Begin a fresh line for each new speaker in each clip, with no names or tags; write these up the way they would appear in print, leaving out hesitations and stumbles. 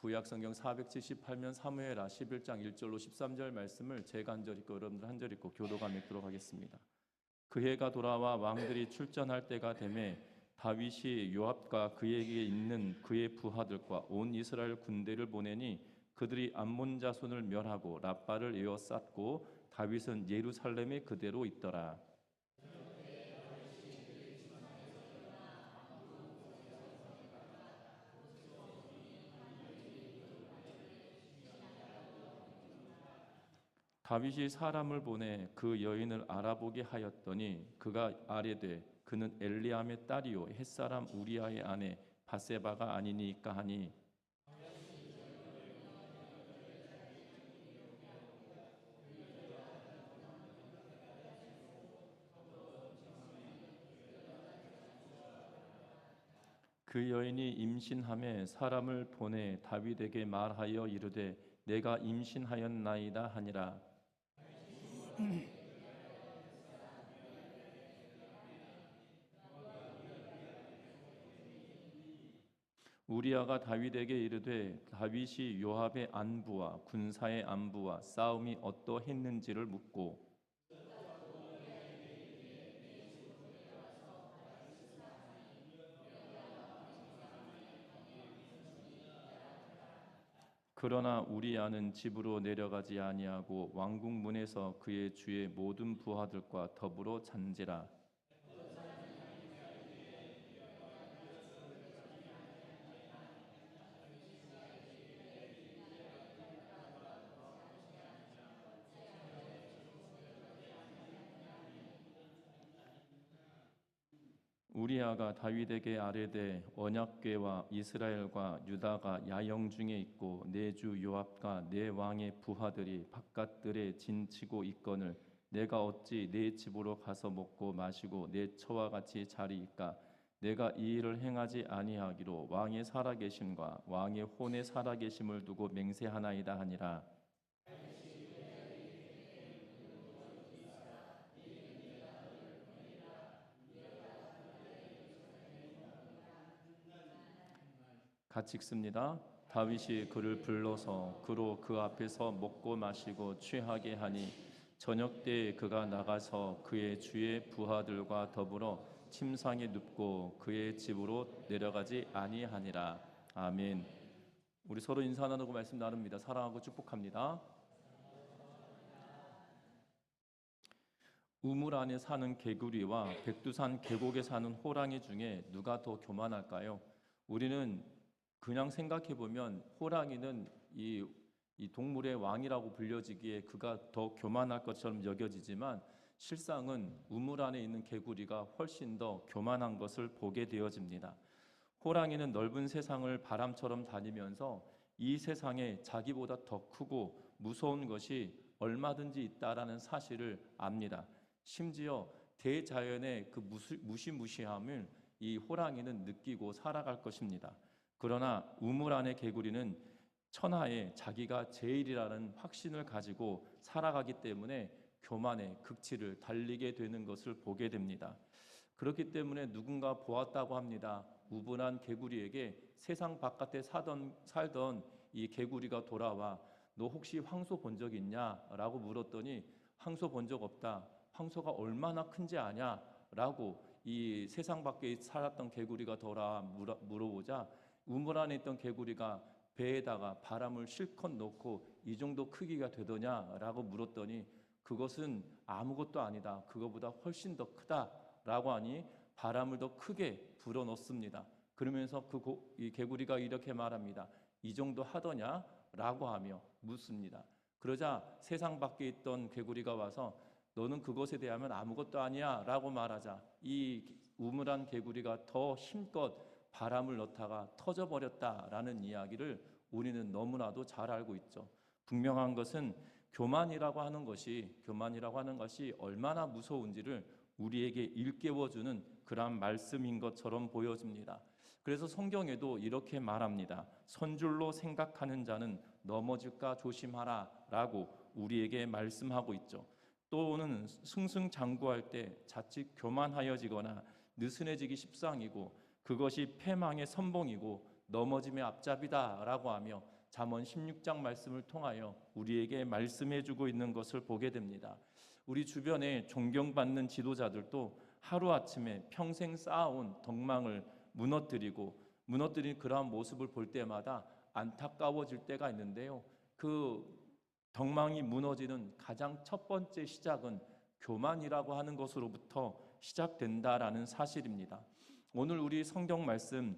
구약성경 478면 사무엘하 11장 1절로 13절 말씀을 제가 한 절 읽고 여러분들 한 절 읽고 교도감 읽도록 하겠습니다. 그 해가 돌아와 왕들이 출전할 때가 되매 다윗이 요압과 그에게 있는 그의 부하들과 온 이스라엘 군대를 보내니 그들이 암몬 자손을 멸하고 랍바를 에워쌌고 다윗은 예루살렘에 그대로 있더라. 다윗이 사람을 보내 그 여인을 알아보게 하였더니 그가 아뢰되 그는 엘리암의 딸이요 햇사람 우리아의 아내 바세바가 아니니까 하니 그 여인이 임신함에 사람을 보내 다윗에게 말하여 이르되 내가 임신하였나이다 하니라. 우리아가 다윗에게 이르되 다윗이 요압의 안부와 군사의 안부와 싸움이 어떠했는지를 묻고 그러나 우리아는 집으로 내려가지 아니하고 왕궁 문에서 그의 주의 모든 부하들과 더불어 잔지라. 우리아가 다윗에게 아뢰되 언약궤와 이스라엘과 유다가 야영 중에 있고 내 주 요압과 내 왕의 부하들이 바깥들에 진치고 있거늘 내가 어찌 내 집으로 가서 먹고 마시고 내 처와 같이 자리이까. 내가 이 일을 행하지 아니하기로 왕의 살아계심과 왕의 혼의 살아계심을 두고 맹세하나이다 하니라. 같이 읽습니다. 다윗이 그를 불러서 그로 그 앞에서 먹고 마시고 취하게 하니 저녁 때에 그가 나가서 그의 주의 부하들과 더불어 침상에 눕고 그의 집으로 내려가지 아니하니라. 아멘. 우리 서로 인사 나누고 말씀 나눕니다. 사랑하고 축복합니다. 우물 안에 사는 개구리와 백두산 계곡에 사는 호랑이 중에 누가 더 교만할까요? 우리는 그냥 생각해보면 호랑이는 이 동물의 왕이라고 불려지기에 그가 더 교만할 것처럼 여겨지지만 실상은 우물 안에 있는 개구리가 훨씬 더 교만한 것을 보게 되어집니다. 호랑이는 넓은 세상을 바람처럼 다니면서 이 세상에 자기보다 더 크고 무서운 것이 얼마든지 있다라는 사실을 압니다. 심지어 대자연의 그 무시무시함을 이 호랑이는 느끼고 살아갈 것입니다. 그러나 우물 안의 개구리는 천하에 자기가 제일이라는 확신을 가지고 살아가기 때문에 교만의 극치를 달리게 되는 것을 보게 됩니다. 그렇기 때문에 누군가 보았다고 합니다. 우분한 개구리에게 세상 바깥에 살던 이 개구리가 돌아와 너 혹시 황소 본 적 있냐? 라고 물었더니 황소 본 적 없다. 황소가 얼마나 큰지 아냐? 라고 이 세상 밖에 살았던 개구리가 돌아와 물어보자 우물 안에 있던 개구리가 배에다가 바람을 실컷 넣고 이 정도 크기가 되더냐라고 물었더니 그것은 아무것도 아니다. 그거보다 훨씬 더 크다라고 하니 바람을 더 크게 불어넣습니다. 그러면서 이 개구리가 이렇게 말합니다. 이 정도 하더냐라고 하며 묻습니다. 그러자 세상 밖에 있던 개구리가 와서 너는 그것에 대하면 아무것도 아니야 라고 말하자 이 우물안 개구리가 더 힘껏 바람을 넣다가 터져버렸다라는 이야기를 우리는 너무나도 잘 알고 있죠. 분명한 것은 교만이라고 하는 것이 얼마나 무서운지를 우리에게 일깨워주는 그런 말씀인 것처럼 보여집니다. 그래서 성경에도 이렇게 말합니다. 선줄로 생각하는 자는 넘어질까 조심하라 라고 우리에게 말씀하고 있죠. 또는 승승장구할 때 자칫 교만하여지거나 느슨해지기 십상이고 그것이 패망의 선봉이고 넘어짐의 앞잡이다라고 하며 잠언 16장 말씀을 통하여 우리에게 말씀해주고 있는 것을 보게 됩니다. 우리 주변에 존경받는 지도자들도 하루아침에 평생 쌓아온 덕망을 무너뜨린 그러한 모습을 볼 때마다 안타까워질 때가 있는데요. 그 덕망이 무너지는 가장 첫 번째 시작은 교만이라고 하는 것으로부터 시작된다라는 사실입니다. 오늘 우리 성경 말씀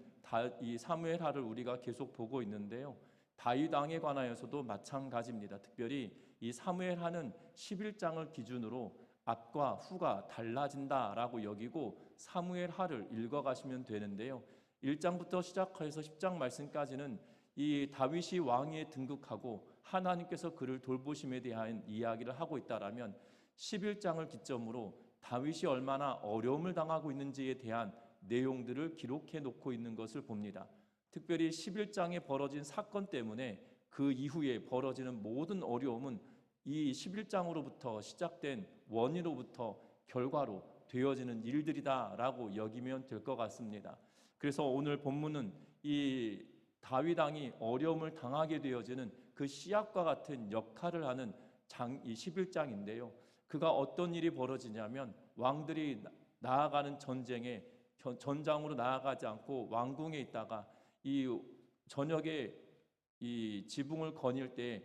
이 사무엘하를 우리가 계속 보고 있는데요. 다윗 왕에 관하여서도 마찬가지입니다. 특별히 이 사무엘하는 11장을 기준으로 앞과 후가 달라진다라고 여기고 사무엘하를 읽어가시면 되는데요. 1장부터 시작해서 10장 말씀까지는 이 다윗이 왕위에 등극하고 하나님께서 그를 돌보심에 대한 이야기를 하고 있다라면 11장을 기점으로 다윗이 얼마나 어려움을 당하고 있는지에 대한 내용들을 기록해 놓고 있는 것을 봅니다. 특별히 11장에 벌어진 사건 때문에 그 이후에 벌어지는 모든 어려움은 이 11장으로부터 시작된 원인으로부터 결과로 되어지는 일들이다라고 여기면 될 것 같습니다. 그래서 오늘 본문은 이 다윗 왕이 어려움을 당하게 되어지는 그 씨앗과 같은 역할을 하는 이 11장인데요. 그가 어떤 일이 벌어지냐면 왕들이 나아가는 전쟁에 전장으로 나아가지 않고 왕궁에 있다가 이 저녁에 이 지붕을 거닐 때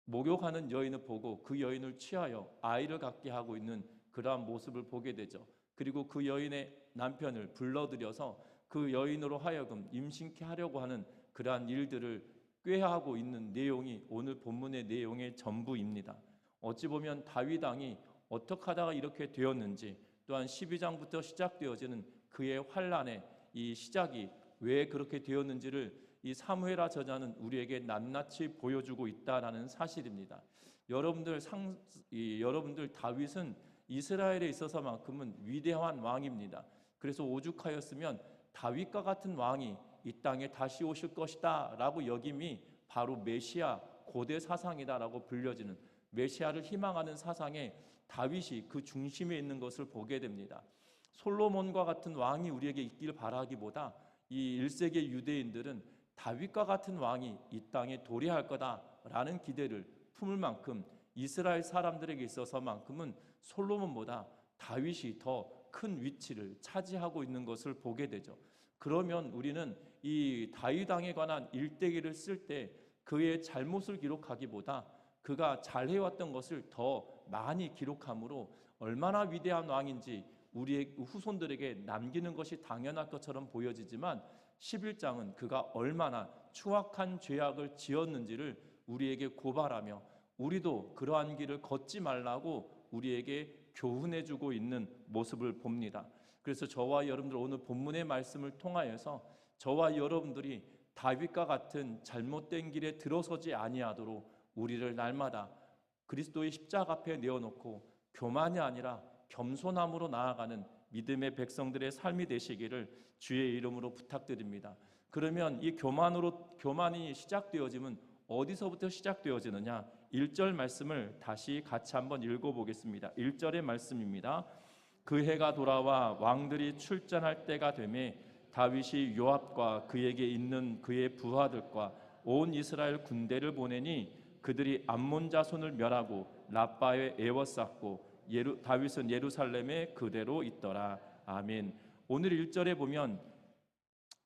목욕하는 여인을 보고 그 여인을 취하여 아이를 갖게 하고 있는 그러한 모습을 보게 되죠. 그리고 그 여인의 남편을 불러들여서 그 여인으로 하여금 임신케 하려고 하는 그러한 일들을 꾀하고 있는 내용이 오늘 본문의 내용의 전부입니다. 어찌 보면 다윗 왕이 어떻게 하다가 이렇게 되었는지, 또한 12장부터 시작되어지는 그의 환란의 이 시작이 왜 그렇게 되었는지를 이 사무엘하 저자는 우리에게 낱낱이 보여주고 있다라는 사실입니다. 여러분들 다윗은 이스라엘에 있어서만큼은 위대한 왕입니다. 그래서 오죽하였으면 다윗과 같은 왕이 이 땅에 다시 오실 것이다 라고 여김이 바로 메시아 고대 사상이다라고 불려지는 메시아를 희망하는 사상에 다윗이 그 중심에 있는 것을 보게 됩니다. 솔로몬과 같은 왕이 우리에게 있길 바라기보다 이 1세기 유대인들은 다윗과 같은 왕이 이 땅에 도래할 거다라는 기대를 품을 만큼 이스라엘 사람들에게 있어서만큼은 솔로몬보다 다윗이 더 큰 위치를 차지하고 있는 것을 보게 되죠. 그러면 우리는 이 다윗 왕에 관한 일대기를 쓸 때 그의 잘못을 기록하기보다 그가 잘해왔던 것을 더 많이 기록함으로 얼마나 위대한 왕인지 우리의 후손들에게 남기는 것이 당연할 것처럼 보여지지만 11장은 그가 얼마나 추악한 죄악을 지었는지를 우리에게 고발하며 우리도 그러한 길을 걷지 말라고 우리에게 교훈해주고 있는 모습을 봅니다. 그래서 저와 여러분들 오늘 본문의 말씀을 통하여서 저와 여러분들이 다윗과 같은 잘못된 길에 들어서지 아니하도록 우리를 날마다 그리스도의 십자가 앞에 내어놓고 교만이 아니라 겸손함으로 나아가는 믿음의 백성들의 삶이 되시기를 주의 이름으로 부탁드립니다. 그러면 이 교만이 시작되어지면 어디서부터 시작되어지느냐? 1절 말씀을 다시 같이 한번 읽어보겠습니다. 1절의 말씀입니다. 그 해가 돌아와 왕들이 출전할 때가 되매 다윗이 요압과 그에게 있는 그의 부하들과 온 이스라엘 군대를 보내니 그들이 암몬 자손을 멸하고 라빠에 에워쌌고 다윗은 예루살렘에 그대로 있더라. 아멘. 오늘 1절에 보면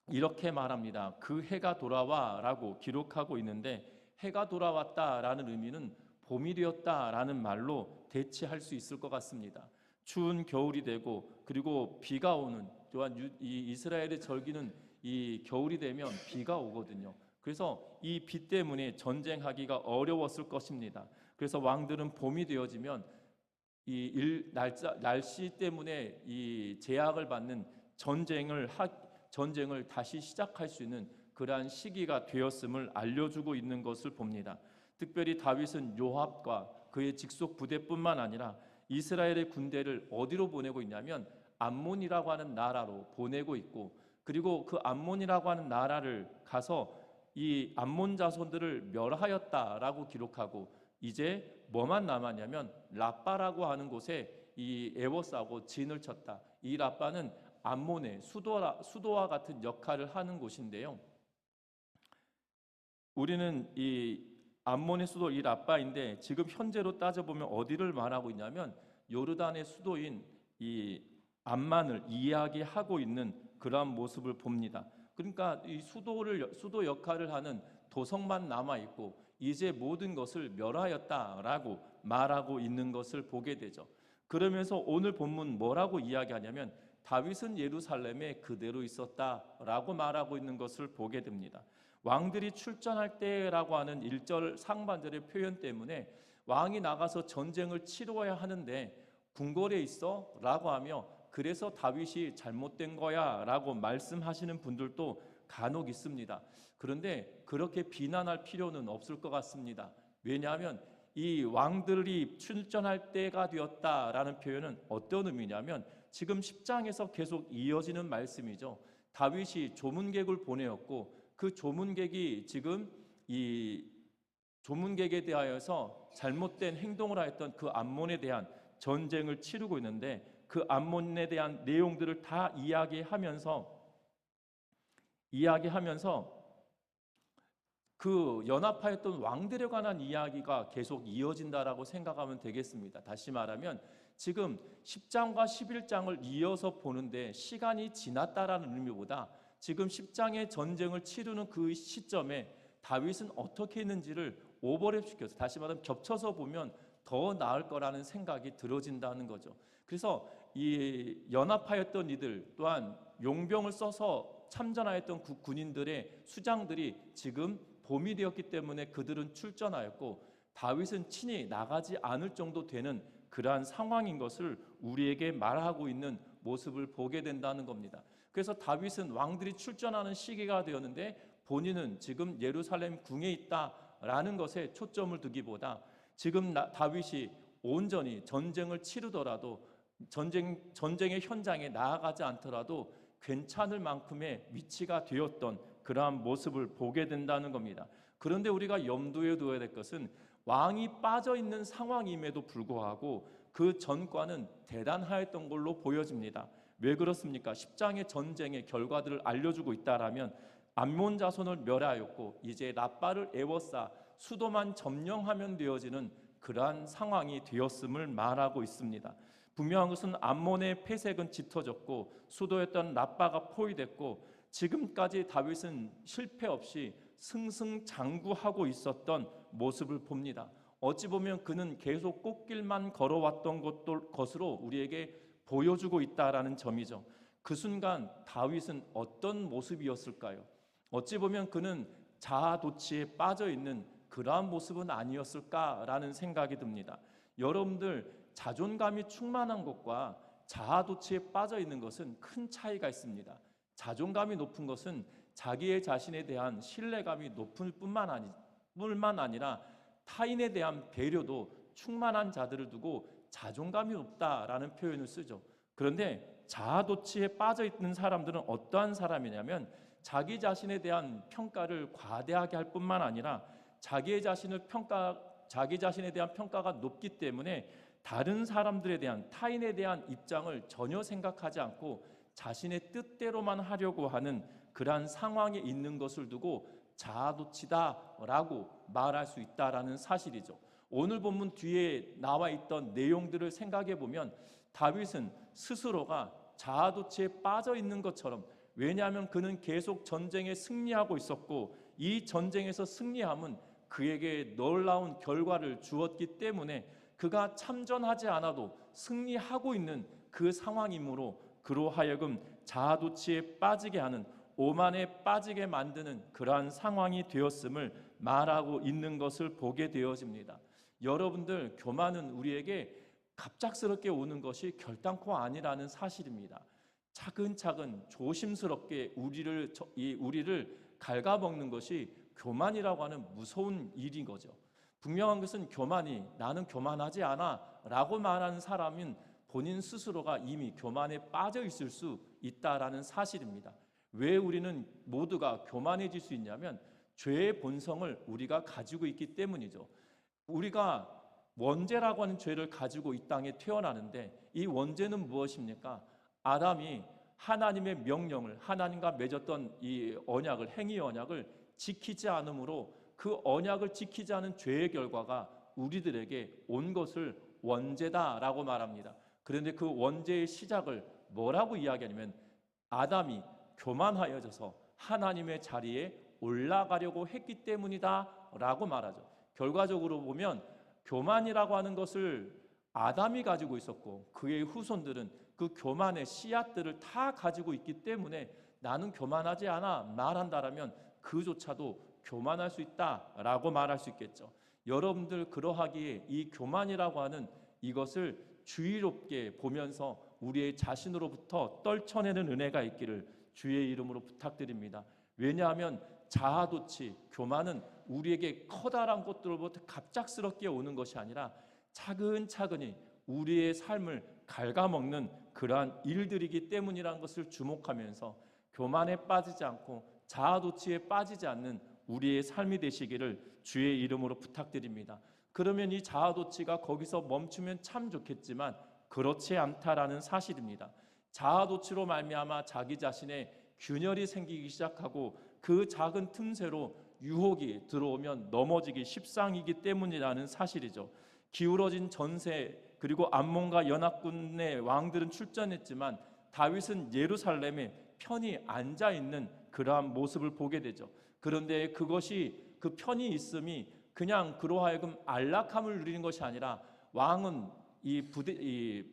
이렇게 말합니다. 그 해가 돌아와라고 기록하고 있는데 해가 돌아왔다라는 의미는 봄이 되었다라는 말로 대체할 수 있을 것 같습니다. 추운 겨울이 되고 그리고 비가 오는, 또한 이 이스라엘의 절기는 이 겨울이 되면 비가 오거든요. 그래서 이 비 때문에 전쟁하기가 어려웠을 것입니다. 그래서 왕들은 봄이 되어지면 날씨 때문에 이 제약을 받는 전쟁을 다시 시작할 수 있는 그러한 시기가 되었음을 알려주고 있는 것을 봅니다. 특별히 다윗은 요압과 그의 직속 부대뿐만 아니라 이스라엘의 군대를 어디로 보내고 있냐면 암몬이라고 하는 나라로 보내고 있고, 그리고 그 암몬이라고 하는 나라를 가서 이 암몬 자손들을 멸하였다라고 기록하고 이제 뭐만 남았냐면 라빠라고 하는 곳에 이 에워싸고 진을 쳤다. 이 라빠는 암몬의 수도와 같은 역할을 하는 곳인데요. 우리는 이 암몬의 수도 이 라빠인데 지금 현재로 따져보면 어디를 말하고 있냐면 요르단의 수도인 이 암만을 이야기하고 있는 그러한 모습을 봅니다. 그러니까 이 수도 역할을 하는 도성만 남아 있고 이제 모든 것을 멸하였다라고 말하고 있는 것을 보게 되죠. 그러면서 오늘 본문 뭐라고 이야기하냐면 다윗은 예루살렘에 그대로 있었다라고 말하고 있는 것을 보게 됩니다. 왕들이 출전할 때라고 하는 1절 상반절의 표현 때문에 왕이 나가서 전쟁을 치루어야 하는데 궁궐에 있어? 라고 하며 그래서 다윗이 잘못된 거야 라고 말씀하시는 분들도 간혹 있습니다. 그런데 그렇게 비난할 필요는 없을 것 같습니다. 왜냐하면 이 왕들이 출전할 때가 되었다라는 표현은 어떤 의미냐면 지금 10장에서 계속 이어지는 말씀이죠. 다윗이 조문객을 보내었고 그 조문객이 지금 이 조문객에 대하여서 잘못된 행동을 하였던 그 암몬에 대한 전쟁을 치르고 있는데 그 암몬에 대한 내용들을 다 이야기하면서 그 연합하였던 왕들에 관한 이야기가 계속 이어진다라고 생각하면 되겠습니다. 다시 말하면 지금 10장과 11장을 이어서 보는데 시간이 지났다라는 의미보다 지금 10장의 전쟁을 치르는 그 시점에 다윗은 어떻게 했는지를 오버랩시켜서 다시 말하면 겹쳐서 보면 더 나을 거라는 생각이 들어진다는 거죠. 그래서 이 연합하였던 이들 또한 용병을 써서 참전하였던 그 군인들의 수장들이 지금 봄이 되었기 때문에 그들은 출전하였고 다윗은 친히 나가지 않을 정도 되는 그러한 상황인 것을 우리에게 말하고 있는 모습을 보게 된다는 겁니다. 그래서 다윗은 왕들이 출전하는 시기가 되었는데 본인은 지금 예루살렘 궁에 있다라는 것에 초점을 두기보다 지금 다윗이 온전히 전쟁을 치르더라도 전쟁의 현장에 나아가지 않더라도 괜찮을 만큼의 위치가 되었던 그러한 모습을 보게 된다는 겁니다. 그런데 우리가 염두에 두어야 될 것은 왕이 빠져 있는 상황임에도 불구하고 그 전과는 대단하였던 걸로 보여집니다. 왜 그렇습니까? 10장의 전쟁의 결과들을 알려주고 있다라면 암몬 자손을 멸하였고 이제 라빠를 에워싸 수도만 점령하면 되어지는 그러한 상황이 되었음을 말하고 있습니다. 분명한 것은 암몬의 패색은 짙어졌고 수도였던 라빠가 포위됐고 지금까지 다윗은 실패 없이 승승장구하고 있었던 모습을 봅니다. 어찌 보면 그는 계속 꽃길만 걸어왔던 것으로 우리에게 보여주고 있다라는 점이죠. 그 순간 다윗은 어떤 모습이었을까요? 어찌 보면 그는 자아도취에 빠져 있는 그러한 모습은 아니었을까라는 생각이 듭니다. 여러분들 자존감이 충만한 것과 자아도취에 빠져 있는 것은 큰 차이가 있습니다. 자존감이 높은 것은 자기의 자신에 대한 신뢰감이 높을 뿐만 아니라 타인에 대한 배려도 충만한 자들을 두고 자존감이 높다라는 표현을 쓰죠. 그런데 자아도취에 빠져 있는 사람들은 어떠한 사람이냐면 자기 자신에 대한 평가를 과대하게 할 뿐만 아니라 자기 자신에 대한 평가가 높기 때문에 다른 사람들에 대한 타인에 대한 입장을 전혀 생각하지 않고 자신의 뜻대로만 하려고 하는 그러한 상황에 있는 것을 두고 자아도취다라고 말할 수 있다라는 사실이죠. 오늘 본문 뒤에 나와 있던 내용들을 생각해 보면 다윗은 스스로가 자아도취에 빠져 있는 것처럼, 왜냐하면 그는 계속 전쟁에 승리하고 있었고 이 전쟁에서 승리함은 그에게 놀라운 결과를 주었기 때문에 그가 참전하지 않아도 승리하고 있는 그 상황이므로 그로 하여금 자아도취에 빠지게 하는, 오만에 빠지게 만드는 그러한 상황이 되었음을 말하고 있는 것을 보게 되어집니다. 여러분들, 교만은 우리에게 갑작스럽게 오는 것이 결단코 아니라는 사실입니다. 차근차근 조심스럽게 우리를 갉아먹는 것이 교만이라고 하는 무서운 일인 거죠. 분명한 것은 교만이 나는 교만하지 않아 라고 말하는 사람은 본인 스스로가 이미 교만에 빠져 있을 수 있다라는 사실입니다. 왜 우리는 모두가 교만해질 수 있냐면 죄의 본성을 우리가 가지고 있기 때문이죠. 우리가 원죄라고 하는 죄를 가지고 이 땅에 태어나는데 이 원죄는 무엇입니까? 아담이 하나님의 명령을, 하나님과 맺었던 이 언약을, 행위 언약을 지키지 않으므로 그 언약을 지키지 않은 죄의 결과가 우리들에게 온 것을 원죄다라고 말합니다. 그런데 그 원죄의 시작을 뭐라고 이야기하냐면 아담이 교만하여져서 하나님의 자리에 올라가려고 했기 때문이다라고 말하죠. 결과적으로 보면 교만이라고 하는 것을 아담이 가지고 있었고 그의 후손들은 그 교만의 씨앗들을 다 가지고 있기 때문에 나는 교만하지 않아 말한다라면 그조차도 교만할 수 있다라고 말할 수 있겠죠. 여러분들 그러하기에 이 교만이라고 하는 이것을 주의롭게 보면서 우리의 자신으로부터 떨쳐내는 은혜가 있기를 주의 이름으로 부탁드립니다. 왜냐하면 자아도취, 교만은 우리에게 커다란 것들로부터 갑작스럽게 오는 것이 아니라 차근차근히 우리의 삶을 갉아먹는 그러한 일들이기 때문이라는 것을 주목하면서 교만에 빠지지 않고 자아도취에 빠지지 않는 우리의 삶이 되시기를 주의 이름으로 부탁드립니다. 그러면 이 자아도취가 거기서 멈추면 참 좋겠지만 그렇지 않다라는 사실입니다. 자아도취로 말미암아 자기 자신의 균열이 생기기 시작하고 그 작은 틈새로 유혹이 들어오면 넘어지기 십상이기 때문이라는 사실이죠. 기울어진 전세 그리고 암몬과 연합군의 왕들은 출전했지만 다윗은 예루살렘에 편히 앉아있는 그러한 모습을 보게 되죠. 그런데 그것이 그 편히 있음이 그냥 그로 하여금 안락함을 누리는 것이 아니라 왕은 이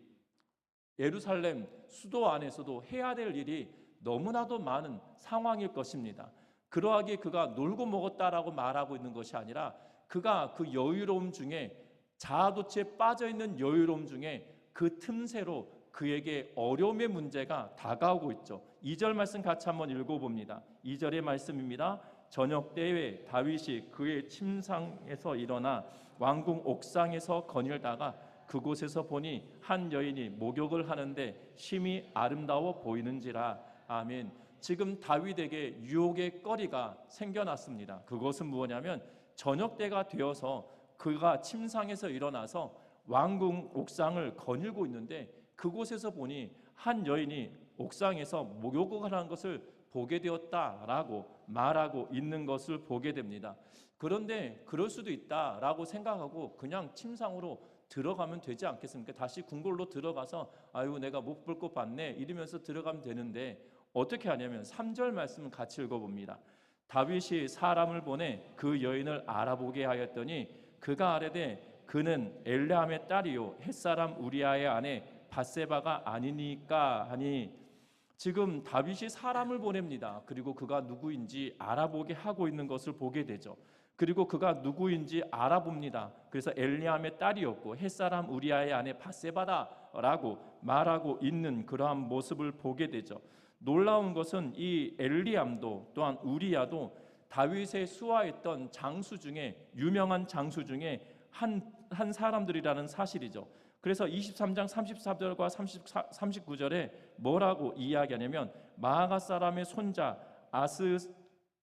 예루살렘 수도 안에서도 해야 될 일이 너무나도 많은 상황일 것입니다. 그러하기에 그가 놀고 먹었다라고 말하고 있는 것이 아니라 그가 그 여유로움 중에 자아도취에 빠져있는 여유로움 중에 그 틈새로 그에게 어려움의 문제가 다가오고 있죠. 2절 말씀 같이 한번 읽어봅니다. 2절의 말씀입니다. 저녁 때에 다윗이 그의 침상에서 일어나 왕궁 옥상에서 거닐다가 그곳에서 보니 한 여인이 목욕을 하는데 심히 아름다워 보이는지라. 아멘. 지금 다윗에게 유혹의 거리가 생겨났습니다. 그것은 무엇이냐면 저녁 때가 되어서 그가 침상에서 일어나서 왕궁 옥상을 거닐고 있는데 그곳에서 보니 한 여인이 옥상에서 목욕을 하는 것을 보게 되었다라고 말하고 있는 것을 보게 됩니다. 그런데 그럴 수도 있다라고 생각하고 그냥 침상으로 들어가면 되지 않겠습니까? 다시 궁궐로 들어가서 아유 내가 못 볼 것 봤네 이러면서 들어가면 되는데 어떻게 하냐면 3절 말씀을 같이 읽어봅니다. 다윗이 사람을 보내 그 여인을 알아보게 하였더니 그가 아뢰되 그는 엘레암의 딸이요 햇사람 우리아의 아내 밧세바가 아니니까 하니. 지금 다윗이 사람을 보냅니다. 그리고 그가 누구인지 알아보게 하고 있는 것을 보게 되죠. 그리고 그가 누구인지 알아봅니다. 그래서 엘리암의 딸이었고 햇사람 우리아의 아내 밧세바다라고 말하고 있는 그러한 모습을 보게 되죠. 놀라운 것은 이 엘리암도 또한 우리아도 다윗의 수하했던 장수 중에 유명한 장수 중에 한 사람들이라는 사실이죠. 그래서 23장 34절과 39절에 뭐라고 이야기하냐면 마아가 사람의 손자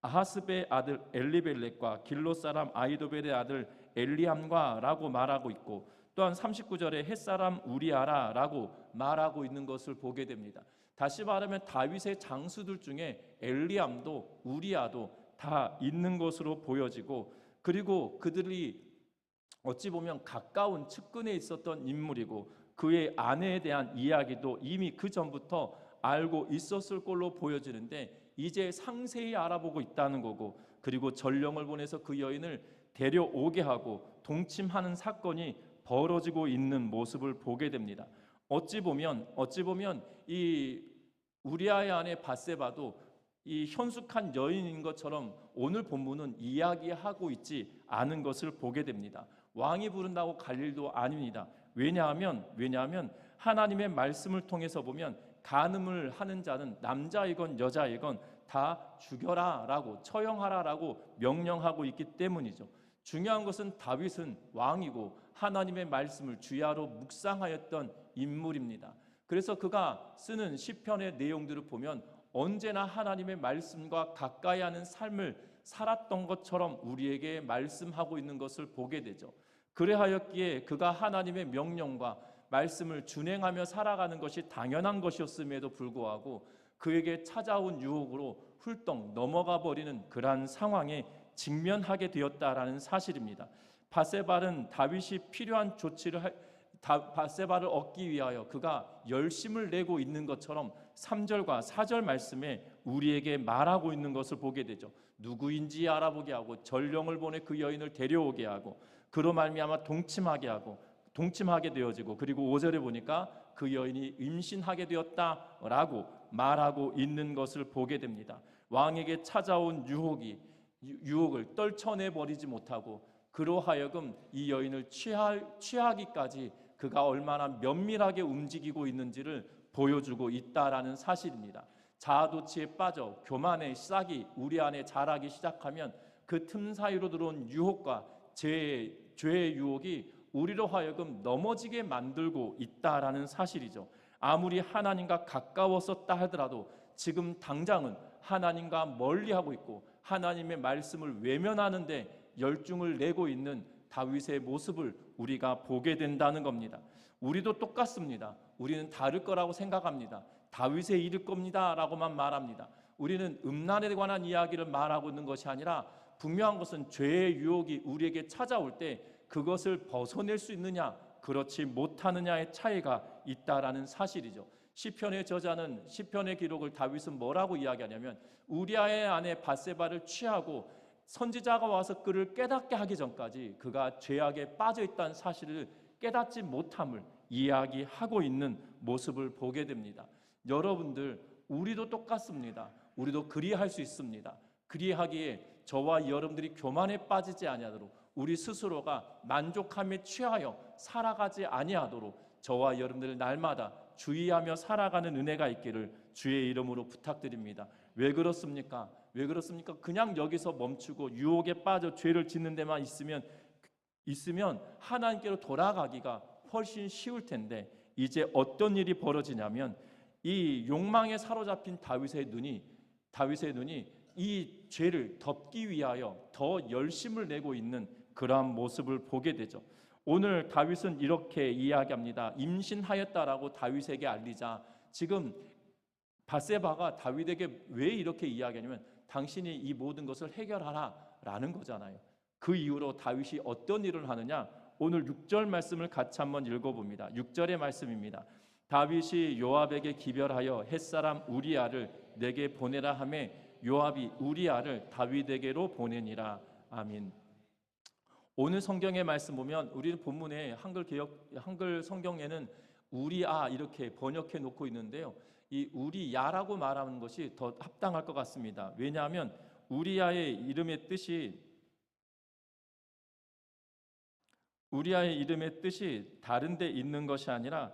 아하스베의 아들 엘리벨렉과 길로 사람 아이도벨의 아들 엘리암과 라고 말하고 있고 또한 39절에 햇사람 우리아라라고 말하고 있는 것을 보게 됩니다. 다시 말하면 다윗의 장수들 중에 엘리암도 우리아도 다 있는 것으로 보여지고 그리고 그들이 어찌 보면 가까운 측근에 있었던 인물이고 그의 아내에 대한 이야기도 이미 그 전부터 알고 있었을 걸로 보여지는데 이제 상세히 알아보고 있다는 거고 그리고 전령을 보내서 그 여인을 데려오게 하고 동침하는 사건이 벌어지고 있는 모습을 보게 됩니다. 어찌 보면 이 우리아의 아내 밧세바도 이 현숙한 여인인 것처럼 오늘 본문은 이야기하고 있지 않은 것을 보게 됩니다. 왕이 부른다고 갈 일도 아닙니다. 왜냐하면 하나님의 말씀을 통해서 보면 간음을 하는 자는 남자이건 여자이건 다 죽여라라고 처형하라라고 명령하고 있기 때문이죠. 중요한 것은 다윗은 왕이고 하나님의 말씀을 주야로 묵상하였던 인물입니다. 그래서 그가 쓰는 시편의 내용들을 보면 언제나 하나님의 말씀과 가까이 하는 삶을 살았던 것처럼 우리에게 말씀하고 있는 것을 보게 되죠. 그래하였기에 그가 하나님의 명령과 말씀을 준행하며 살아가는 것이 당연한 것이었음에도 불구하고 그에게 찾아온 유혹으로 훌떡 넘어가 버리는 그러한 상황에 직면하게 되었다라는 사실입니다. 바세바는 다윗이 필요한 바세바를 얻기 위하여 그가 열심을 내고 있는 것처럼 3절과 4절 말씀에 우리에게 말하고 있는 것을 보게 되죠. 누구인지 알아보게 하고 전령을 보내 그 여인을 데려오게 하고 그로 말미암아 동침하게 되어지고, 그리고 5절에 보니까 그 여인이 임신하게 되었다라고 말하고 있는 것을 보게 됩니다. 왕에게 찾아온 유혹을 떨쳐내버리지 못하고 그로 하여금 이 여인을 취하기까지 그가 얼마나 면밀하게 움직이고 있는지를 보여주고 있다라는 사실입니다. 자아도취에 빠져 교만의 싹이 우리 안에 자라기 시작하면 그 틈 사이로 들어온 유혹과 죄의 유혹이 우리로 하여금 넘어지게 만들고 있다라는 사실이죠. 아무리 하나님과 가까웠었다 하더라도 지금 당장은 하나님과 멀리하고 있고 하나님의 말씀을 외면하는 데 열중을 내고 있는 다윗의 모습을 우리가 보게 된다는 겁니다. 우리도 똑같습니다. 우리는 다를 거라고 생각합니다. 다윗의 일일 겁니다 라고만 말합니다. 우리는 음란에 관한 이야기를 말하고 있는 것이 아니라 분명한 것은 죄의 유혹이 우리에게 찾아올 때 그것을 벗어낼 수 있느냐 그렇지 못하느냐의 차이가 있다라는 사실이죠. 시편의 저자는 시편의 기록을 다윗은 뭐라고 이야기하냐면 우리아의 아내 바세바를 취하고 선지자가 와서 그를 깨닫게 하기 전까지 그가 죄악에 빠져 있다는 사실을 깨닫지 못함을 이야기하고 있는 모습을 보게 됩니다. 여러분들, 우리도 똑같습니다. 우리도 그리할 수 있습니다. 그리하기에 저와 여러분들이 교만에 빠지지 아니하도록 우리 스스로가 만족함에 취하여 살아가지 아니하도록 저와 여러분들 날마다 주의하며 살아가는 은혜가 있기를 주의 이름으로 부탁드립니다. 왜 그렇습니까? 그냥 여기서 멈추고 유혹에 빠져 죄를 짓는 데만 있으면 하나님께로 돌아가기가 훨씬 쉬울 텐데, 이제 어떤 일이 벌어지냐면 이 욕망에 사로잡힌 다윗의 눈이 이 죄를 덮기 위하여 더 열심을 내고 있는 그러한 모습을 보게 되죠. 오늘 다윗은 이렇게 이야기합니다. 임신하였다라고 다윗에게 알리자 지금 바세바가 다윗에게 왜 이렇게 이야기하냐면 당신이 이 모든 것을 해결하라라는 거잖아요. 그 이후로 다윗이 어떤 일을 하느냐, 오늘 6절 말씀을 같이 한번 읽어봅니다. 6절의 말씀입니다. 다윗이 요압에게 기별하여 햇사람 우리아를 내게 보내라 하매 요압이 우리아를 다윗에게로 보내니라. 아멘. 오늘 성경의 말씀 보면 우리 본문에 한글 성경에는 우리아 이렇게 번역해 놓고 있는데요. 이 우리야라고 말하는 것이 더 합당할 것 같습니다. 왜냐하면 우리아의 이름의 뜻이 다른 데 있는 것이 아니라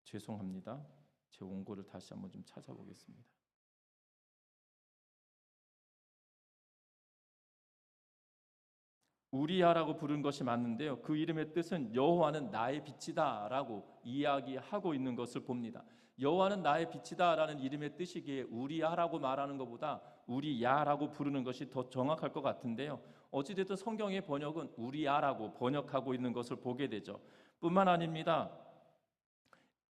죄송합니다. 제 원고를 다시 한번 좀 찾아보겠습니다. 우리야라고 부른 것이 맞는데요. 그 이름의 뜻은 여호와는 나의 빛이다라고 이야기하고 있는 것을 봅니다. 여호와는 나의 빛이다라는 이름의 뜻이기에 우리야라고 말하는 것보다 우리야라고 부르는 것이 더 정확할 것 같은데요. 어찌됐든 성경의 번역은 우리야라고 번역하고 있는 것을 보게 되죠. 뿐만 아닙니다.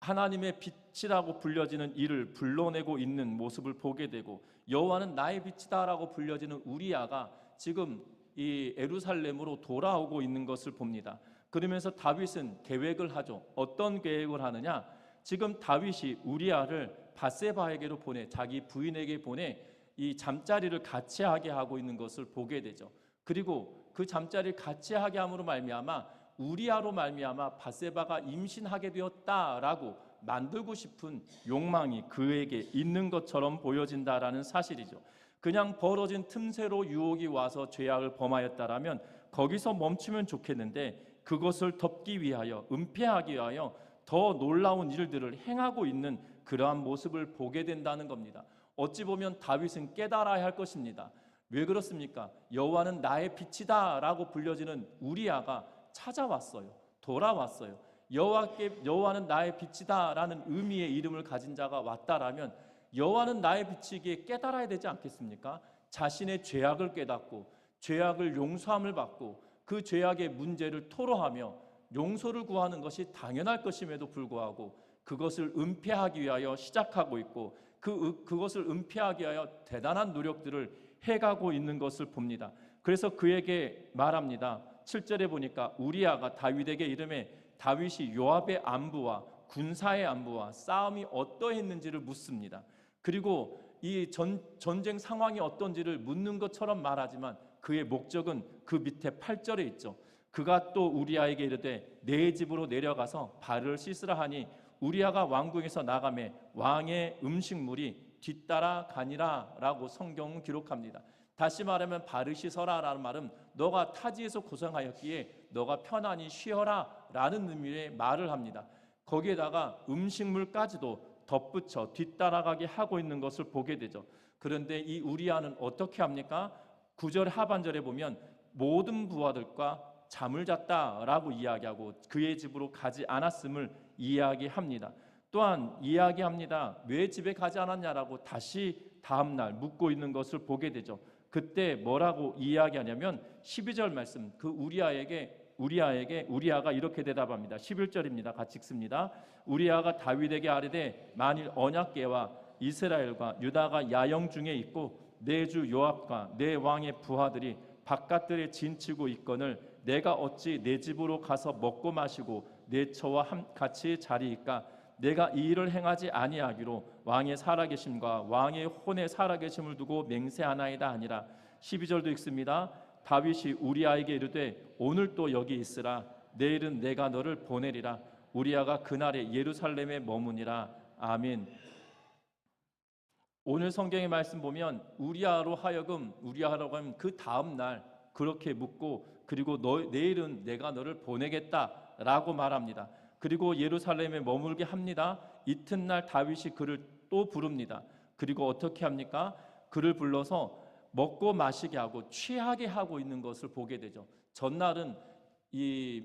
하나님의 빛이라고 불려지는 이를 불러내고 있는 모습을 보게 되고, 여호와는 나의 빛이다라고 불려지는 우리야가 지금 이 예루살렘으로 돌아오고 있는 것을 봅니다. 그러면서 다윗은 계획을 하죠. 어떤 계획을 하느냐? 지금 다윗이 우리아를 바세바에게로 보내, 자기 부인에게 보내 이 잠자리를 같이 하게 하고 있는 것을 보게 되죠. 그리고 그 잠자리를 같이 하게 함으로 말미암아 우리아로 말미암아 바세바가 임신하게 되었다라고 만들고 싶은 욕망이 그에게 있는 것처럼 보여진다라는 사실이죠. 그냥 벌어진 틈새로 유혹이 와서 죄악을 범하였다라면 거기서 멈추면 좋겠는데 그것을 덮기 위하여, 은폐하기 위하여 더 놀라운 일들을 행하고 있는 그러한 모습을 보게 된다는 겁니다. 어찌 보면 다윗은 깨달아야 할 것입니다. 왜 그렇습니까? 여호와는 나의 빛이다 라고 불려지는 우리아가 찾아왔어요. 돌아왔어요. 여호와는 나의 빛이다 라는 의미의 이름을 가진 자가 왔다라면 여호와는 나의 빛이기에 깨달아야 되지 않겠습니까? 자신의 죄악을 깨닫고 죄악을 용서함을 받고 그 죄악의 문제를 토로하며 용서를 구하는 것이 당연할 것임에도 불구하고 그것을 은폐하기 위하여 시작하고 있고, 그것을 은폐하기 위하여 대단한 노력들을 해가고 있는 것을 봅니다. 그래서 그에게 말합니다. 7절에 보니까 우리아가 다윗에게 이르매 다윗이 요압의 안부와 군사의 안부와 싸움이 어떠했는지를 묻습니다. 그리고 이 전쟁 상황이 어떤지를 묻는 것처럼 말하지만 그의 목적은 그 밑에 8절에 있죠. 그가 또 우리아에게 이르되 내 집으로 내려가서 발을 씻으라 하니 우리아가 왕궁에서 나가매 왕의 음식물이 뒤따라 가니라 라고 성경은 기록합니다. 다시 말하면 발을 씻어라 라는 말은 너가 타지에서 고생하였기에 너가 편안히 쉬어라 라는 의미의 말을 합니다. 거기에다가 음식물까지도 덧붙여 뒤따라가게 하고 있는 것을 보게 되죠. 그런데 이 우리아는 어떻게 합니까? 9절 하반절에 보면 모든 부하들과 잠을 잤다라고 이야기하고 그의 집으로 가지 않았음을 이야기합니다. 또한 이야기합니다. 왜 집에 가지 않았냐라고 다시 다음날 묻고 있는 것을 보게 되죠. 그때 뭐라고 이야기하냐면 12절 말씀, 그 우리아가 이렇게 대답합니다. 11절입니다. 같이 읽습니다. 우리아가 다윗에게 아뢰되 만일 언약궤와 이스라엘과 유다가 야영 중에 있고 내 주 요압과 내 왕의 부하들이 바깥들에 진치고 있거늘 내가 어찌 내 집으로 가서 먹고 마시고 내 처와 같이 자리이까? 내가 이 일을 행하지 아니하기로 왕의 살아계심과 왕의 혼의 살아계심을 두고 맹세하나이다 아니라. 12절도 읽습니다. 다윗이 우리아에게 이르되 오늘 또 여기 있으라. 내일은 내가 너를 보내리라. 우리아가 그날에 예루살렘에 머무니라. 아멘. 오늘 성경의 말씀 보면 우리아로 하여금 그 다음 날 그렇게 묻고 그리고 내일은 내가 너를 보내겠다라고 말합니다. 그리고 예루살렘에 머물게 합니다. 이튿날 다윗이 그를 또 부릅니다. 그리고 어떻게 합니까? 그를 불러서 먹고 마시게 하고 취하게 하고 있는 것을 보게 되죠. 전날은 이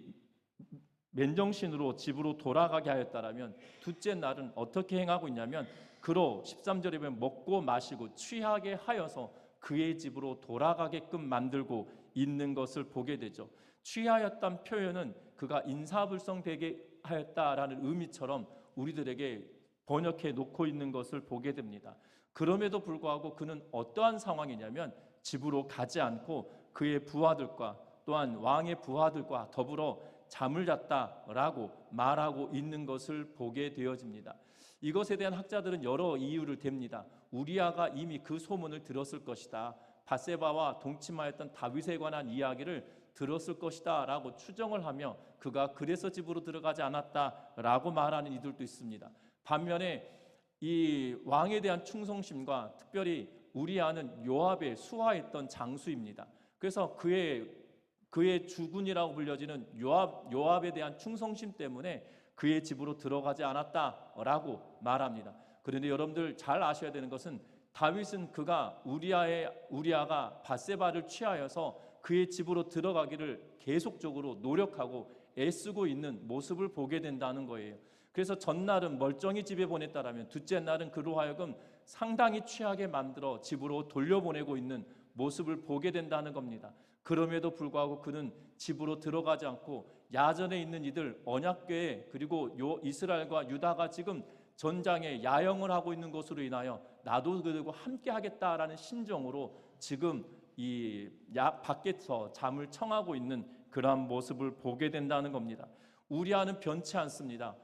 맨정신으로 집으로 돌아가게 하였다라면 둘째 날은 어떻게 행하고 있냐면 그로 13절에 보면 먹고 마시고 취하게 하여서 그의 집으로 돌아가게끔 만들고 있는 것을 보게 되죠. 취하였다는 표현은 그가 인사불성되게 하였다라는 의미처럼 우리들에게 번역해 놓고 있는 것을 보게 됩니다. 그럼에도 불구하고 그는 어떠한 상황이냐면 집으로 가지 않고 그의 부하들과 또한 왕의 부하들과 더불어 잠을 잤다라고 말하고 있는 것을 보게 되어집니다. 이것에 대한 학자들은 여러 이유를 댑니다. 우리아가 이미 그 소문을 들었을 것이다. 밧세바와 동침하였던 다윗에 관한 이야기를 들었을 것이다 라고 추정을 하며 그가 그래서 집으로 들어가지 않았다라고 말하는 이들도 있습니다. 반면에 이 왕에 대한 충성심과 특별히 우리아는 요압의 수하했던 장수입니다. 그래서 그의 주군이라고 불려지는 요압에 대한 충성심 때문에 그의 집으로 들어가지 않았다라고 말합니다. 그런데 여러분들 잘 아셔야 되는 것은 다윗은 그가 우리아가 밧세바를 취하여서 그의 집으로 들어가기를 계속적으로 노력하고 애쓰고 있는 모습을 보게 된다는 거예요. 그래서 전날은 멀쩡히 집에 보냈다라면 둘째 날은 그로 하여금 상당히 취하게 만들어 집으로 돌려보내고 있는 모습을 보게 된다는 겁니다. 그럼에도 불구하고 그는 집으로 들어가지 않고 야전에 있는 이들 언약궤 그리고 이스라엘과 유다가 지금 전장에 야영을 하고 있는 것으로 인하여 나도 그들과 함께 하겠다라는 심정으로 지금 이 밖에서 잠을 청하고 있는 그러한 모습을 보게 된다는 겁니다. 우리아는 변치 않습니다.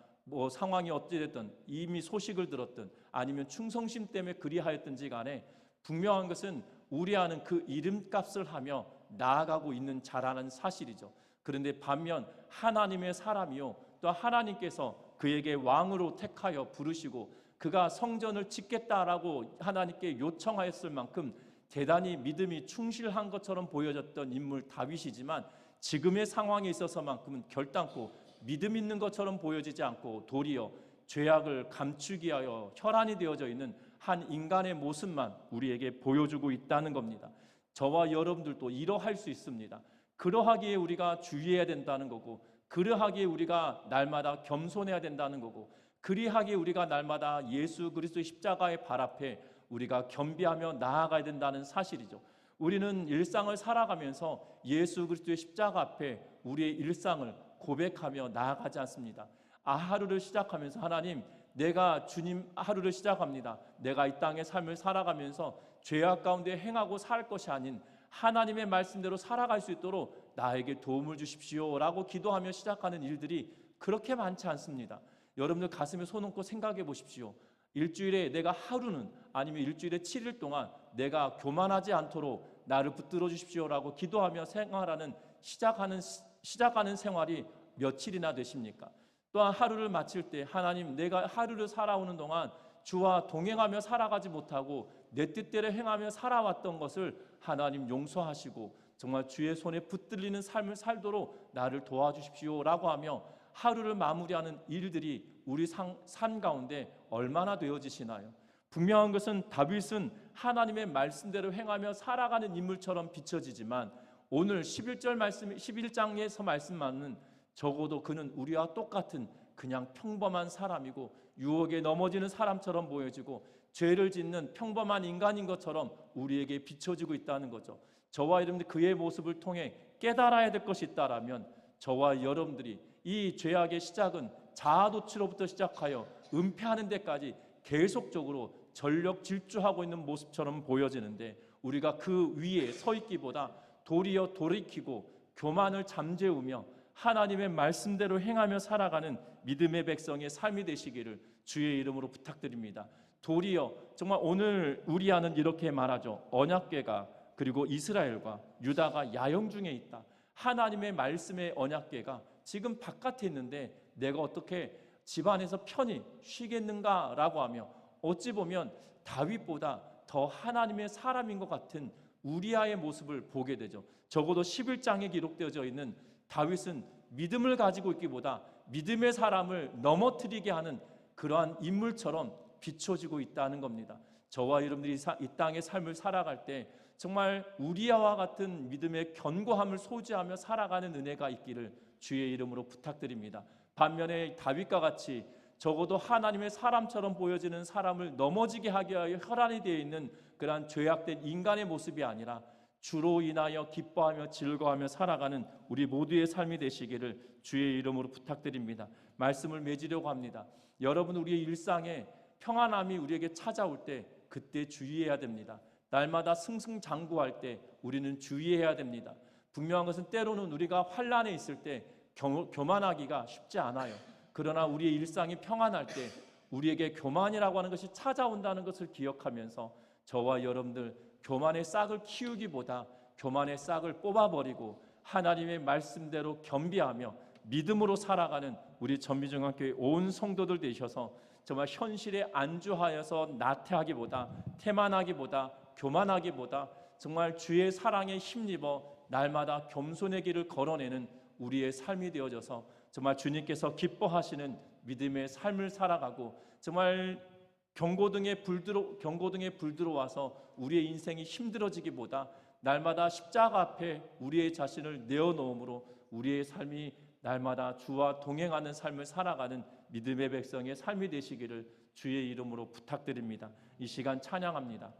상황이 어찌됐든 이미 소식을 들었든 아니면 충성심 때문에 그리하였든지 간에 분명한 것은 우리아는 그 이름값을 하며 나아가고 있는 자라는 사실이죠. 그런데 반면 하나님의 사람이요 또 하나님께서 그에게 왕으로 택하여 부르시고 그가 성전을 짓겠다라고 하나님께 요청하였을 만큼 대단히 믿음이 충실한 것처럼 보여졌던 인물 다윗이지만 지금의 상황에 있어서만큼은 결단코 믿음 있는 것처럼 보여지지 않고 도리어 죄악을 감추기 위하여 혈안이 되어져 있는 한 인간의 모습만 우리에게 보여주고 있다는 겁니다. 저와 여러분들도 이러할 수 있습니다. 그러하기에 우리가 주의해야 된다는 거고 그러하기에 우리가 날마다 겸손해야 된다는 거고 그리하기에 우리가 날마다 예수 그리스도의 십자가의 발 앞에 우리가 겸비하며 나아가야 된다는 사실이죠. 우리는 일상을 살아가면서 예수 그리스도의 십자가 앞에 우리의 일상을 고백하며 나아가지 않습니다. 하루를 시작하면서 하나님 내가 주님 하루를 시작합니다. 내가 이 땅의 삶을 살아가면서 죄악 가운데 행하고 살 것이 아닌 하나님의 말씀대로 살아갈 수 있도록 나에게 도움을 주십시오라고 기도하며 시작하는 일들이 그렇게 많지 않습니다. 여러분들 가슴에 손 얹고 생각해 보십시오. 일주일에 내가 하루는 아니면 일주일에 7일 동안 내가 교만하지 않도록 나를 붙들어 주십시오라고 기도하며 생활하는 시작하는 생활이 며칠이나 되십니까? 또한 하루를 마칠 때 하나님, 내가 하루를 살아오는 동안 주와 동행하며 살아가지 못하고 내 뜻대로 행하며 살아왔던 것을 하나님 용서하시고 정말 주의 손에 붙들리는 삶을 살도록 나를 도와주십시오라고 하며 하루를 마무리하는 일들이 우리 삶 가운데 얼마나 되어지시나요? 분명한 것은 다윗은 하나님의 말씀대로 행하며 살아가는 인물처럼 비춰지지만 오늘 11장에서 말씀하는 적어도 그는 우리와 똑같은 그냥 평범한 사람이고 유혹에 넘어지는 사람처럼 보여지고 죄를 짓는 평범한 인간인 것처럼 우리에게 비춰지고 있다는 거죠. 저와 여러분들 그의 모습을 통해 깨달아야 될 것이 있다라면 저와 여러분들이 이 죄악의 시작은 자아 도취로부터 시작하여 은폐하는 데까지 계속적으로 전력 질주하고 있는 모습처럼 보여지는데 우리가 그 위에 서 있기보다 도리어 돌이키고 교만을 잠재우며 하나님의 말씀대로 행하며 살아가는 믿음의 백성의 삶이 되시기를 주의 이름으로 부탁드립니다. 도리어 정말 오늘 우리아는 이렇게 말하죠. 언약궤가 그리고 이스라엘과 유다가 야영 중에 있다. 하나님의 말씀의 언약궤가 지금 바깥에 있는데 내가 어떻게 집안에서 편히 쉬겠는가라고 하며 어찌 보면 다윗보다 더 하나님의 사람인 것 같은 우리아의 모습을 보게 되죠. 적어도 11장에 기록되어져 있는 다윗은 믿음을 가지고 있기보다 믿음의 사람을 넘어뜨리게 하는 그러한 인물처럼 비춰지고 있다는 겁니다. 저와 여러분들이 이 땅의 삶을 살아갈 때 정말 우리아와 같은 믿음의 견고함을 소지하며 살아가는 은혜가 있기를 주의 이름으로 부탁드립니다. 반면에 다윗과 같이 적어도 하나님의 사람처럼 보여지는 사람을 넘어지게 하게 하여 혈안이 되어 있는 그러한 죄악된 인간의 모습이 아니라 주로 인하여 기뻐하며 즐거워하며 살아가는 우리 모두의 삶이 되시기를 주의 이름으로 부탁드립니다. 말씀을 맺으려고 합니다. 여러분, 우리의 일상에 평안함이 우리에게 찾아올 때 그때 주의해야 됩니다. 날마다 승승장구할 때 우리는 주의해야 됩니다. 분명한 것은 때로는 우리가 환난에 있을 때 교만하기가 쉽지 않아요. 그러나 우리의 일상이 평안할 때 우리에게 교만이라고 하는 것이 찾아온다는 것을 기억하면서 저와 여러분들 교만의 싹을 키우기보다 교만의 싹을 뽑아버리고 하나님의 말씀대로 겸비하며 믿음으로 살아가는 우리 전미중앙교회 온 성도들 되셔서 정말 현실에 안주하여서 나태하기보다 태만하기보다 교만하기보다 정말 주의 사랑에 힘입어 날마다 겸손의 길을 걸어내는 우리의 삶이 되어져서 정말 주님께서 기뻐하시는 믿음의 삶을 살아가고 정말 경고등에 불 들어와서 우리의 인생이 힘들어지기보다 날마다 십자가 앞에 우리의 자신을 내어놓음으로 우리의 삶이 날마다 주와 동행하는 삶을 살아가는 믿음의 백성의 삶이 되시기를 주의 이름으로 부탁드립니다. 이 시간 찬양합니다.